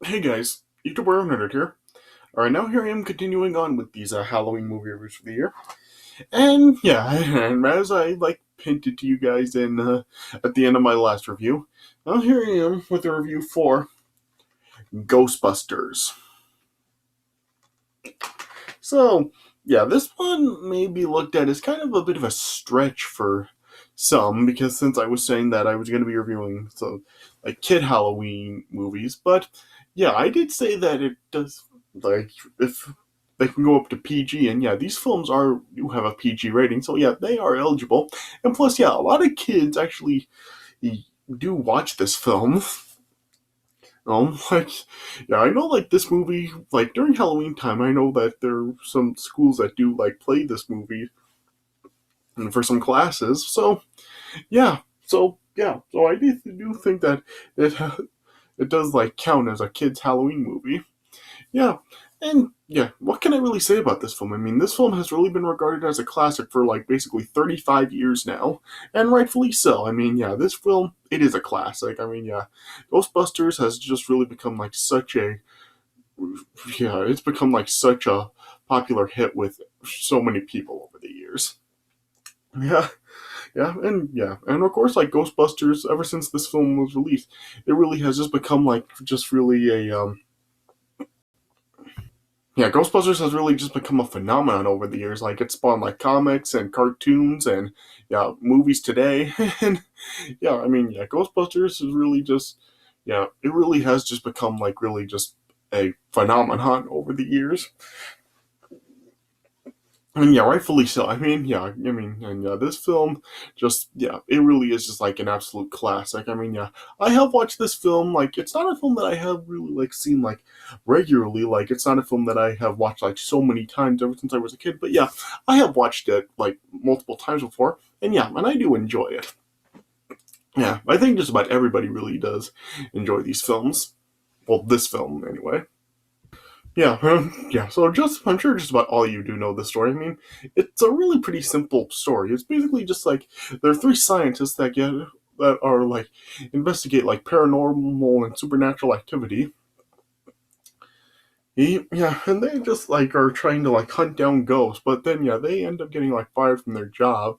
Hey guys, YouTuber Nerd here. Alright, now here I am continuing on with these Halloween movie reviews for the year. And yeah, and as I hinted to you guys in at the end of my last review, now here I am with a review for Ghostbusters. So, yeah, this one may be looked at as kind of a bit of a stretch for some, because since I was saying that I was going to be reviewing kid Halloween movies, but yeah, I did say that it does, if they can go up to PG, and yeah, these films do have a PG rating, so yeah, they are eligible, and plus, yeah, a lot of kids actually do watch this film. Like, yeah, I know, this movie, during Halloween time, I know that there are some schools that do, play this movie for some classes, so, yeah, so I do think that it, it does, count as a kid's Halloween movie. Yeah, and yeah, what can I really say about this film? I mean, this film has really been regarded as a classic for basically 35 years now, and rightfully so. I mean, yeah, this film, it is a classic. I mean, yeah, Ghostbusters has just really become it's become such a popular hit with so many people over the years. Yeah, and of course, Ghostbusters, ever since this film was released, it really has just become just really a yeah, Ghostbusters has really just become a phenomenon over the years. It spawned comics and cartoons and yeah, movies today. And yeah, I mean, yeah, Ghostbusters is really just yeah, it really has just become really just a phenomenon over the years. And yeah, rightfully so. I mean, yeah, and yeah, this film just, yeah, it really is just an absolute classic. I mean, yeah, I have watched this film. It's not a film that I have really seen regularly. It's not a film that I have watched so many times ever since I was a kid. But yeah, I have watched it multiple times before, and yeah, and I do enjoy it. Yeah, I think just about everybody really does enjoy these films. Well, this film anyway. Yeah, yeah. So I'm sure just about all you do know this story. I mean, it's a really pretty simple story. It's basically just there are three scientists that are investigate paranormal and supernatural activity. Yeah, and they just are trying to hunt down ghosts, but then yeah, they end up getting fired from their job,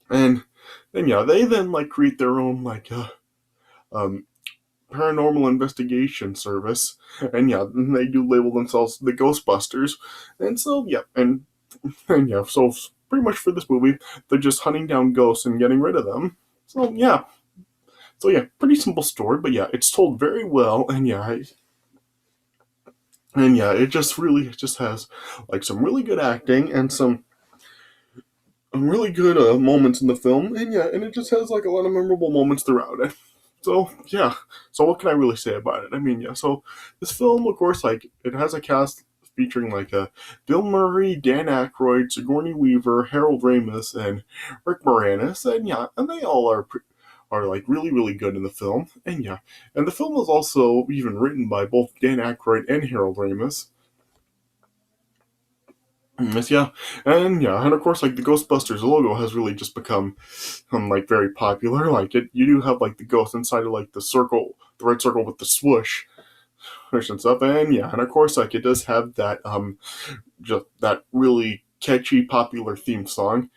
and then yeah, they then create their own um paranormal investigation service, and yeah, they do label themselves the Ghostbusters, and so yeah, and yeah, so pretty much for this movie, they're just hunting down ghosts and getting rid of them. So yeah, pretty simple story, but yeah, it's told very well, and yeah, it just has some really good acting and some really good moments in the film, and yeah, and it just has a lot of memorable moments throughout it. So yeah, so what can I really say about it? I mean, yeah, so this film, of course, it has a cast featuring Bill Murray, Dan Aykroyd, Sigourney Weaver, Harold Ramis, and Rick Moranis, and yeah, and they all are really really good in the film, and yeah, and the film was also even written by both Dan Aykroyd and Harold Ramis. Yes, yeah, and of course, the Ghostbusters logo has really just become, very popular. You do have the ghost inside of the circle, the red circle with the swoosh, and stuff, and yeah, and of course, it does have that just that really catchy, popular theme song.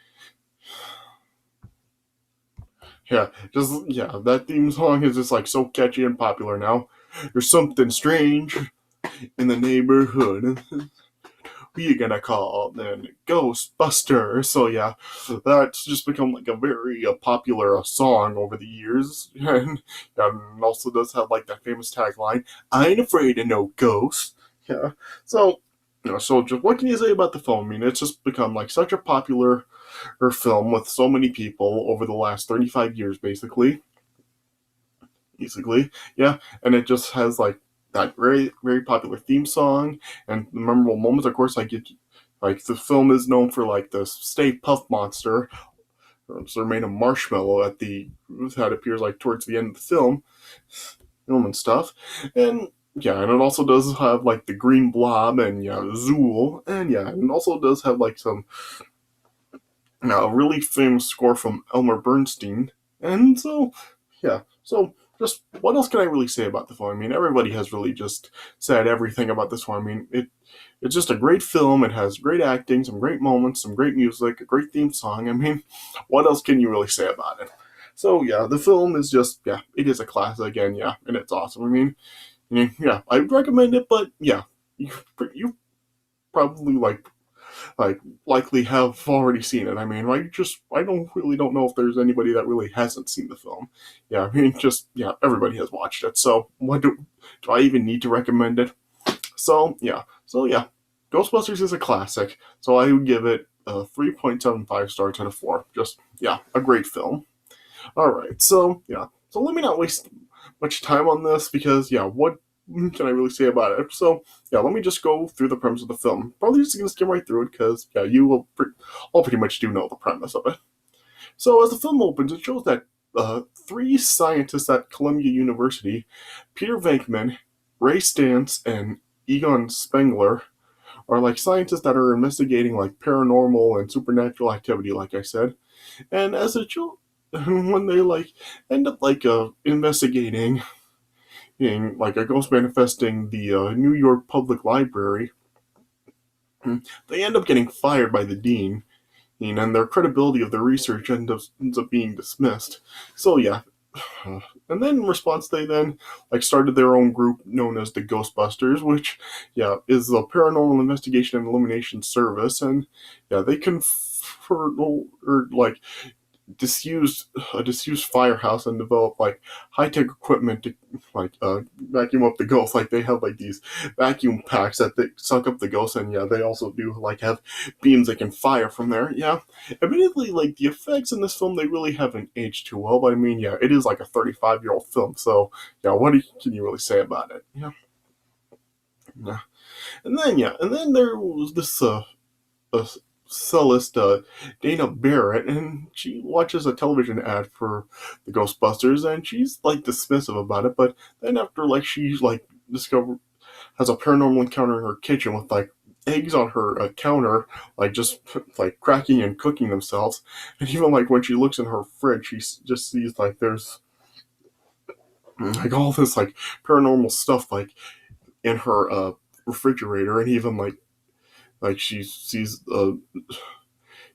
Yeah, just yeah, that theme song is just so catchy and popular now. There's something strange in the neighborhood. We gonna call then Ghostbusters. So yeah, that's just become a very popular song over the years, and also does have that famous tagline, "I ain't afraid of no ghosts." Yeah, so so just what can you say about the film? I mean, it's just become such a popular film with so many people over the last 35 years, basically, yeah, and it just has that very very popular theme song and the memorable moments. Of course, the film is known for the Stay Puft Monster, so they're made of marshmallow at the that appears towards the end of the film and stuff, and yeah, and it also does have the green blob and yeah, Zool, and yeah, and it also does have some really famous score from Elmer Bernstein, and so yeah, so just what else can I really say about the film? I mean, everybody has really just said everything about this one. I mean, it's just a great film. It has great acting, some great moments, some great music, a great theme song. I mean, what else can you really say about it? So yeah, the film is just yeah, it is a classic, and yeah, and it's awesome. I mean, yeah, I would recommend it, but yeah, you probably like likely have already seen it. I mean, I don't know if there's anybody that really hasn't seen the film. Yeah, I mean, just yeah, everybody has watched it. So what do I even need to recommend it? So yeah, Ghostbusters is a classic. So I would give it a 3.75 stars out of 4. Just yeah, a great film. All right, so yeah, so let me not waste much time on this because yeah, what can I really say about it? So yeah, let me just go through the premise of the film. Probably just gonna skim right through it because yeah, you will all pretty much do know the premise of it. So as the film opens, it shows that three scientists at Columbia University, Peter Venkman, Ray Stantz, and Egon Spengler, are like scientists that are investigating like paranormal and supernatural activity, like I said. And as a when they like end up like investigating like a ghost manifesting the New York Public Library, they end up getting fired by the dean, and their credibility of their research ends up being dismissed. So yeah, and then in response, they then like started their own group known as the Ghostbusters, which yeah is a paranormal investigation and illumination service, and yeah they confer or like disused a disused firehouse and develop like high tech equipment to like vacuum up the ghost. Like they have like these vacuum packs that they suck up the ghost, and yeah, they also do like have beams that can fire from there. Yeah, admittedly, like the effects in this film they really haven't aged too well, but I mean, yeah, it is like a 35-year-old film, so yeah, can you really say about it? Yeah, yeah, and then there was this a cellist, Dana Barrett, and she watches a television ad for the Ghostbusters, and she's like dismissive about it. But then after like she's like discover has a paranormal encounter in her kitchen with like eggs on her counter, like just like cracking and cooking themselves, and even like when she looks in her fridge, she just sees like there's like all this like paranormal stuff like in her refrigerator, and even like she sees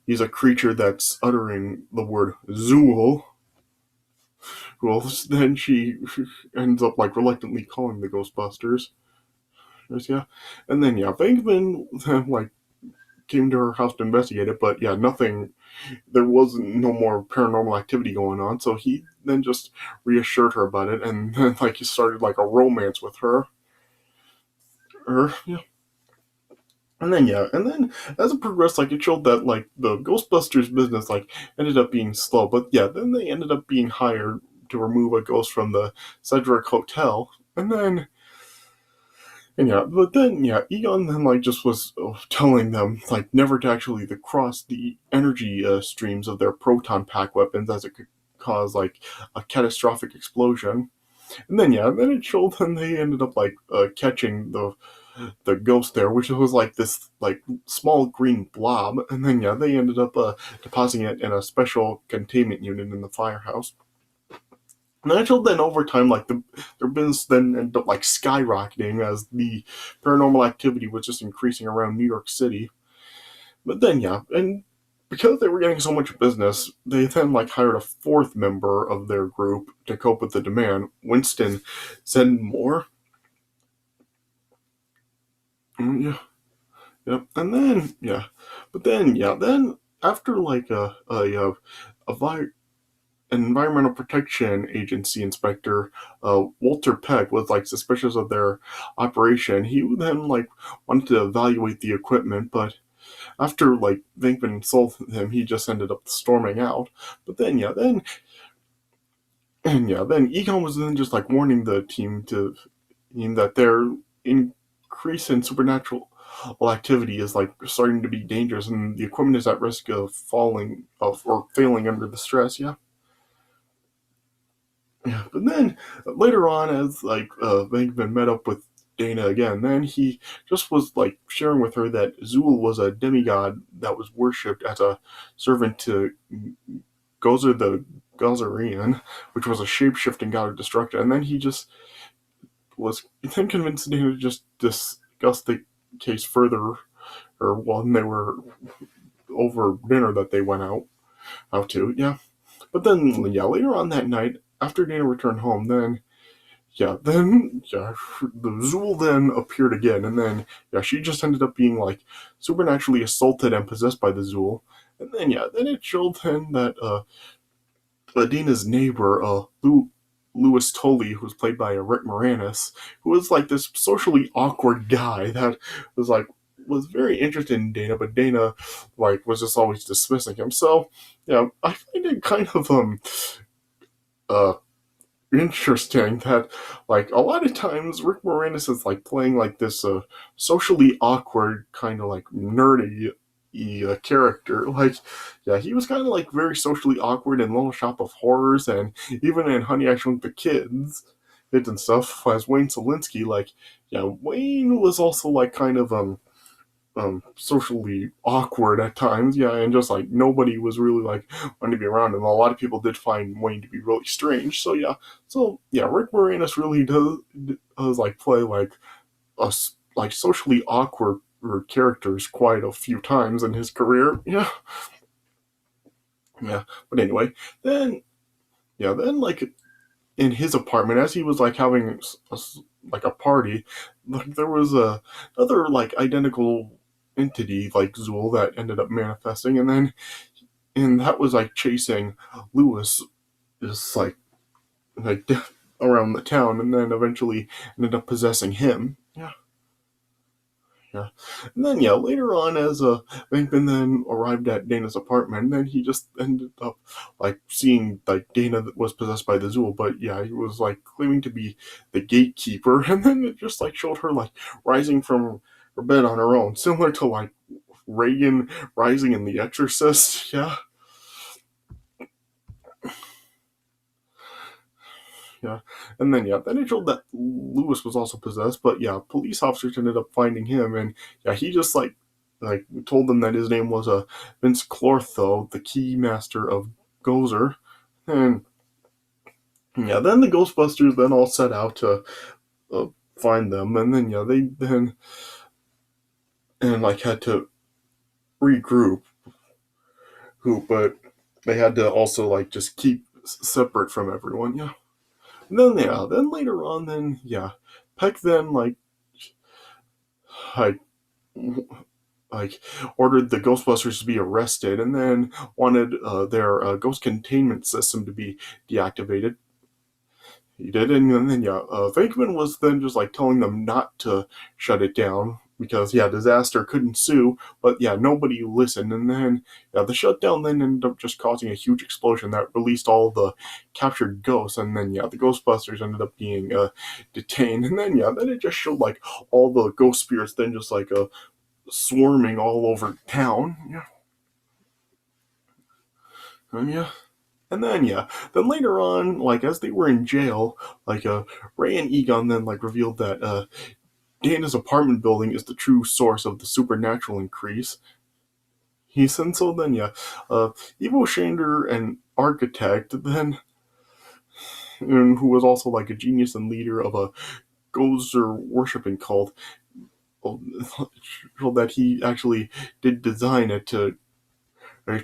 he's a creature that's uttering the word Zool. Well, then she ends up like reluctantly calling the Ghostbusters. Yeah, and then yeah, Venkman then like came to her house to investigate it, but yeah, nothing. There wasn't no more paranormal activity going on, so he then just reassured her about it, and then like he started like a romance with her. Yeah, and then as it progressed, like it showed that like the Ghostbusters business like ended up being slow, but yeah, then they ended up being hired to remove a ghost from the Cedric Hotel, and yeah, but then yeah, Egon then like just was telling them like never to actually to cross the energy streams of their proton pack weapons as it could cause like a catastrophic explosion. And then yeah, then it showed them they ended up like catching the ghost there, which was like this like small green blob, and then yeah, they ended up depositing it in a special containment unit in the firehouse. And actually, then over time, like their business then ended up like skyrocketing as the paranormal activity was just increasing around New York City. But then yeah, and because they were getting so much business, they then like hired a fourth member of their group to cope with the demand, Winston Sedmore. Yeah, yep. And then yeah, but then yeah, then after like a an environmental protection agency inspector, Walter Peck, was like suspicious of their operation. He then like wanted to evaluate the equipment, but after like Venkman insulted him, he just ended up storming out. But then yeah, then Egon was then just like warning the team that their increase in supernatural activity is like starting to be dangerous, and the equipment is at risk of falling of or failing under the stress. Yeah. Yeah, but then later on, as like Venkman met up with Dana again, then he just was like sharing with her that Zool was a demigod that was worshipped as a servant to Gozer the Gazarian, which was a shape-shifting god of destruction, and then he just was then convinced Dana to just discuss the case further, or when they were over dinner that they went out to, yeah. But then, yeah, later on that night, after Dana returned home, the Zool then appeared again, and then, yeah, she just ended up being, like, supernaturally assaulted and possessed by the Zool. And then, yeah, then it showed then that, Dana's neighbor, Louis Tully, who was played by Rick Moranis, who was, like, this socially awkward guy that was, like, was very interested in Dana, but Dana, like, was just always dismissing him. So, yeah, I find it kind of, uh, interesting that, like, a lot of times Rick Moranis is like playing like this socially awkward kind of like nerdy character. Like, yeah, he was kind of like very socially awkward in Little Shop of Horrors, and even in Honey I Shrunk the Kids and stuff as Wayne Selinsky. Like, yeah, Wayne was also like kind of socially awkward at times, yeah, and just like nobody was really like wanting to be around him. A lot of people did find Wayne to be really strange. So yeah, Rick Moranis really does like play like like socially awkward characters quite a few times in his career. Yeah, yeah. But anyway, then then like in his apartment as he was like having like a party, like there was a other like identical entity like Zool that ended up manifesting, and that was like chasing Lewis just like around the town, and then eventually ended up possessing him. Yeah. Yeah. And then, yeah, later on, as Venkman then arrived at Dana's apartment, and then he just ended up, like, seeing, like, Dana was possessed by the Zool, but, yeah, he was, like, claiming to be the gatekeeper, and then it just, like, showed her, like, rising from her bed on her own, similar to, like, Reagan rising in The Exorcist, yeah. Yeah, and then then it showed that Lewis was also possessed, but yeah, police officers ended up finding him, and yeah, he just like told them that his name was Vince Clortho, the key master of Gozer, and yeah, then the Ghostbusters then all set out to uh, find them, and then they then and like had to regroup, but they had to also like just keep separate from everyone, yeah. And then then later on, Peck then like like ordered the Ghostbusters to be arrested, and then wanted their ghost containment system to be deactivated. He did, and then Venkman was then just like telling them not to shut it down because Disaster couldn't sue, but nobody listened, and then the shutdown then ended up just causing a huge explosion that released all the captured ghosts, and then the Ghostbusters ended up being detained, and then it just showed like all the ghost spirits then just like swarming all over town. Yeah. Yeah. And then then later on, like as they were in jail, like Ray and Egon then like revealed that Dana's apartment building is the true source of the supernatural increase. He said so. Then Evo Shander, an architect, then and who was also like a genius and leader of a Gozer worshiping cult, that he actually did design it to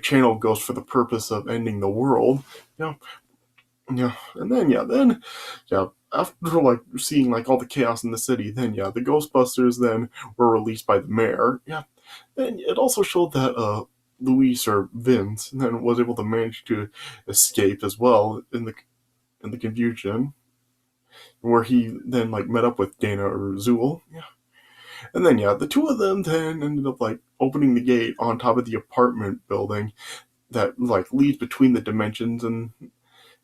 channel ghosts for the purpose of ending the world. Yeah, and then after like seeing like all the chaos in the city, then the Ghostbusters then were released by the mayor. Yeah, and it also showed that Luis or Vince then was able to manage to escape as well in the confusion, where he then like met up with Dana or Zool. Yeah, and then the two of them then ended up like opening the gate on top of the apartment building that like leads between the dimensions, and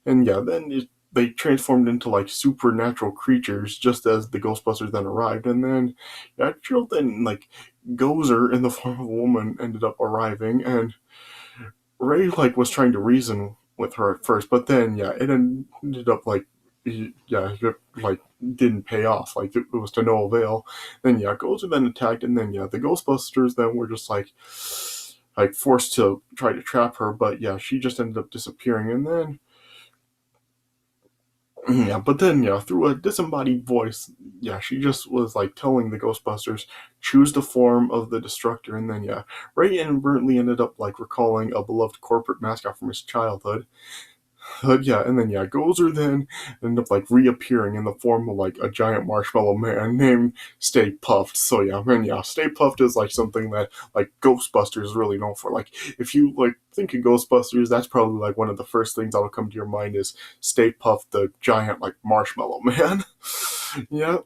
then they transformed into like supernatural creatures just as the Ghostbusters then arrived, and then then like Gozer in the form of a woman ended up arriving, and Ray like was trying to reason with her at first, but then it ended up like it like didn't pay off, like it was to no avail. Then Gozer then attacked, and then the Ghostbusters then were just like forced to try to trap her, but she just ended up disappearing, and then Yeah, but then, yeah, through a disembodied voice, yeah, she just was like telling the Ghostbusters, choose the form of the Destructor, and then, yeah, Ray inadvertently ended up like recalling a beloved corporate mascot from his childhood. Yeah, and then yeah, Gozer then ended up like reappearing in the form of like a giant marshmallow man named Stay Puffed. So yeah, man, yeah, Stay Puffed is like something that like Ghostbusters is really known for. Like if you like think of Ghostbusters, that's probably like one of the first things that'll come to your mind is Stay Puffed, the giant like marshmallow man. Yeah,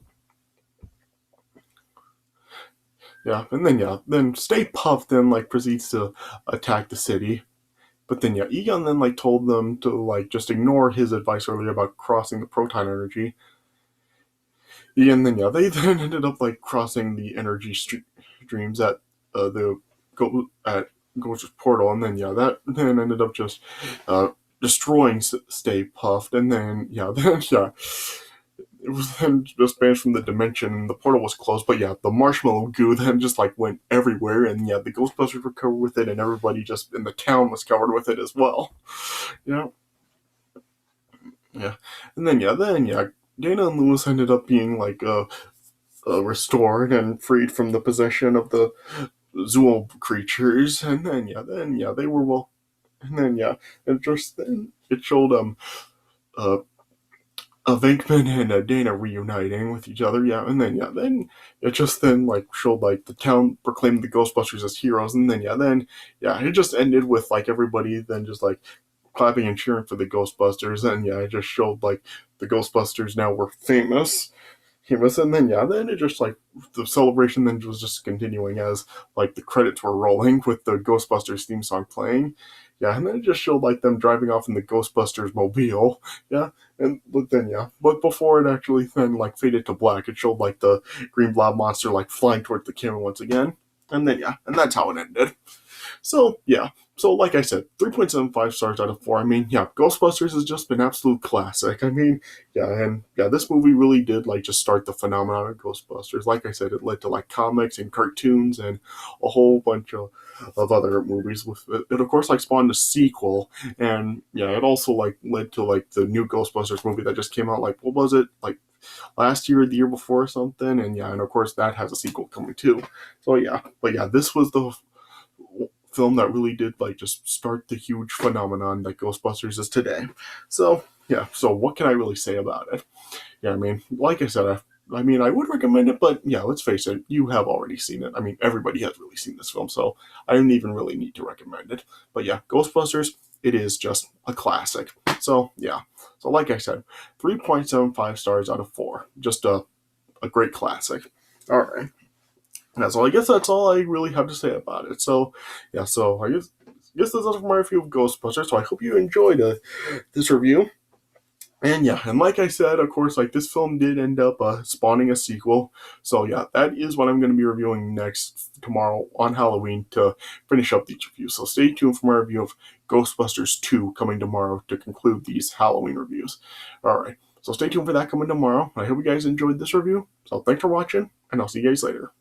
then Stay Puffed then like proceeds to attack the city. But then, yeah, Egon then like told them to like just ignore his advice earlier about crossing the proton energy. And then, yeah, they then ended up like crossing the energy streams at the go at Ghost portal, and then yeah, that then ended up just uh, destroying Stay Puffed, and then yeah, then yeah, it was then just banished from the dimension, and the portal was closed. But yeah, the marshmallow goo then just like went everywhere, and yeah, the Ghostbusters were covered with it, and everybody just in the town was covered with it as well. Yeah, yeah, and then yeah, Dana and Lewis ended up being like restored and freed from the possession of the Zool creatures, and then yeah, they were well, and then yeah, and just then it showed uh Venkman and Dana reuniting with each other, yeah, and then it just then like showed like the town proclaimed the Ghostbusters as heroes, and then yeah, it just ended with like everybody then just like clapping and cheering for the Ghostbusters, and yeah, it just showed like the Ghostbusters now were famous, and then yeah, then it just like the celebration then was just continuing as like the credits were rolling with the Ghostbusters theme song playing. Yeah, and then it just showed like them driving off in the Ghostbusters mobile. Yeah, and but then yeah, but before it actually then like faded to black, it showed like the green blob monster like flying towards the camera once again. And then yeah, and that's how it ended. So yeah, so like I said, 3.75 stars out of 4. I mean, yeah, Ghostbusters has just been absolute classic. I mean, yeah, and yeah, this movie really did like just start the phenomenon of Ghostbusters. Like I said, it led to like comics and cartoons and a whole bunch of other movies. With it, of course, like spawned a sequel, and yeah, it also like led to like the new Ghostbusters movie that just came out. Like, what was it like? Last year or the year before or something, and yeah, and of course that has a sequel coming too. So yeah, but yeah, this was the film that really did like just start the huge phenomenon that Ghostbusters is today. So yeah, so what can I really say about it? Yeah, I mean, like I said, I mean, I would recommend it, but yeah, let's face it, you have already seen it. I mean, everybody has really seen this film, so I don't even really need to recommend it. But yeah, Ghostbusters, it is just a classic. So yeah, so like I said, 3.75 stars out of 4, just a great classic. All right. Yeah, so I guess that's all I really have to say about it. So, yeah, so I guess that's all for my review of Ghostbusters. So I hope you enjoyed this review. And yeah, and like I said, of course, like this film did end up spawning a sequel. So yeah, that is what I'm going to be reviewing next tomorrow on Halloween to finish up these reviews. So stay tuned for my review of Ghostbusters 2 coming tomorrow to conclude these Halloween reviews. All right, so stay tuned for that coming tomorrow. I hope you guys enjoyed this review. So thanks for watching, and I'll see you guys later.